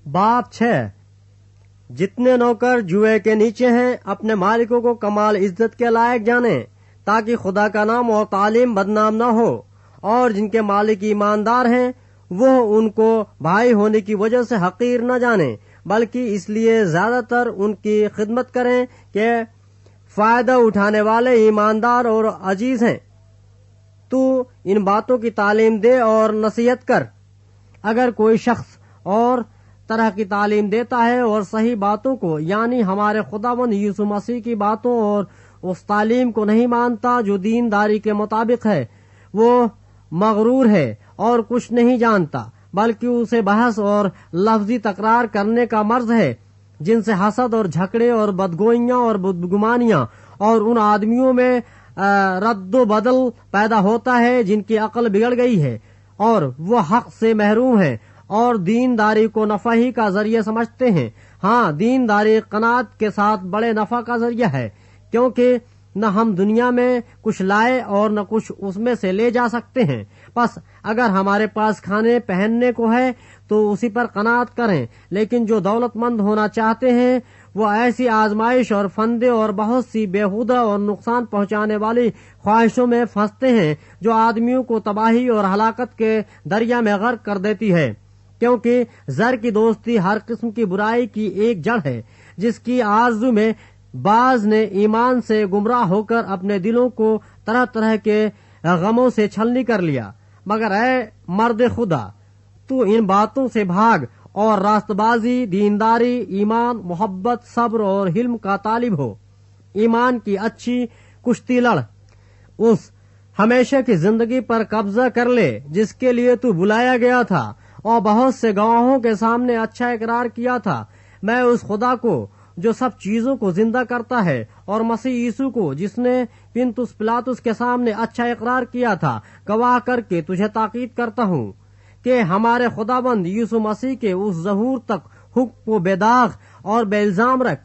बाप 6। जितने नौकर जुए के नीचे हैं अपने मालिकों को कमाल इज्जत के लायक जाने, ताकि खुदा का नाम और तालीम बदनाम न हो। और जिनके मालिक ईमानदार हैं वो उनको भाई होने की वजह से हकीर न जाने, बल्कि इसलिए ज्यादातर उनकी खिदमत करें कि फायदा उठाने वाले ईमानदार और अजीज हैं। तू इन बातों की तालीम दे और नसीहत कर। अगर कोई शख्स और तरह की तालीम देता है और सही बातों को यानी हमारे खुदावंद यीशु मसीह की बातों और उस तालीम को नहीं मानता जो दीनदारी के मुताबिक है, वो मगरूर है और कुछ नहीं जानता, बल्कि उसे बहस और लफ्जी तकरार करने का मर्ज है, जिनसे हसद और झगड़े और बदगोइयां और बदगुमानियां और उन आदमियों में रद्दो बदल पैदा होता है जिनकी अक्ल बिगड़ गई है और वो हक से महरूम है और दीनदारी को नफा ही का जरिया समझते हैं। हाँ, दीनदारी कनात के साथ बड़े नफा का जरिया है, क्योंकि न हम दुनिया में कुछ लाए और न कुछ उसमें से ले जा सकते हैं। बस अगर हमारे पास खाने पहनने को है तो उसी पर कनात करें, लेकिन जो दौलतमंद होना चाहते हैं वो ऐसी आजमाइश और फंदे और बहुत सी बेहुदा और नुकसान पहुंचाने वाली ख्वाहिशों में फंसते हैं जो आदमियों को तबाही और हलाकत के दरिया में गर्क कर देती है। क्योंकि जर की दोस्ती हर किस्म की बुराई की एक जड़ है, जिसकी आरजू में बाज ने ईमान से गुमराह होकर अपने दिलों को तरह तरह के गमों से छलनी कर लिया। मगर ऐ मर्द खुदा, तू इन बातों से भाग और रास्तबाजी, दीनदारी, ईमान, मोहब्बत, सब्र और हिल्म का तालिब हो। ईमान की अच्छी कुश्ती लड़, उस हमेशा की जिंदगी पर कब्जा कर ले जिसके लिए तू बुलाया गया था और बहुत से गवाहों के सामने अच्छा इकरार किया था। मैं उस खुदा को जो सब चीजों को जिंदा करता है और मसीह यीशु को जिसने पिलातुस पिलातुस के सामने अच्छा इकरार किया था गवाह करके तुझे ताकीद करता हूँ कि हमारे खुदाबंद यीशु मसीह के उस ज़हूर तक हुक्म को बेदाग और बेइल्जाम रख,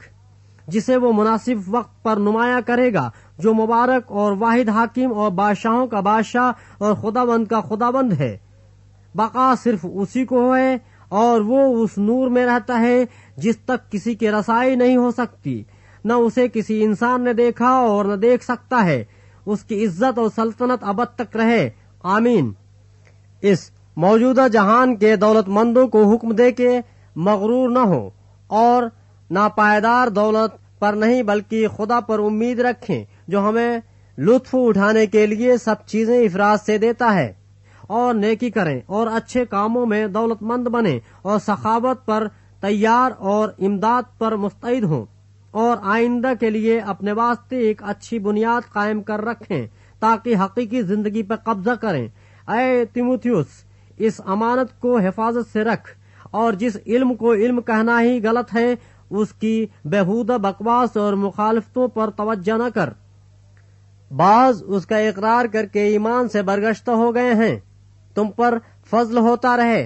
जिसे वो मुनासिब वक्त पर नुमाया करेगा, जो मुबारक और वाहिद हाकिम और बादशाहों का बादशाह और खुदाबंद का खुदाबंद है। बका सिर्फ उसी को है और वो उस नूर में रहता है जिस तक किसी की रसाई नहीं हो सकती। न उसे किसी इंसान ने देखा और न देख सकता है। उसकी इज्जत और सल्तनत अबद तक रहे। आमीन। इस मौजूदा जहान के दौलतमंदों को हुक्म दे के मगरूर न हो और नापायदार दौलत पर नहीं बल्कि खुदा पर उम्मीद रखें, जो हमें लुत्फ उठाने के लिए सब चीजें इफराज से देता है। और नेकी करें और अच्छे कामों में दौलतमंद बने और सखावत पर तैयार और इमदाद पर मुस्तैद हों और आइंदा के लिए अपने वास्ते एक अच्छी बुनियाद कायम कर रखें ताकि हकीकी जिंदगी पर कब्जा करें। ऐ तीमुथियुस, इस अमानत को हिफाजत से रख और जिस इल्म को इल्म कहना ही गलत है उसकी बेहुदा बकवास और मुखालफतों पर तवज्जो न कर। बाज उसका इकरार करके ईमान से बरगश्ता हो गए हैं। तुम पर फजल होता रहे।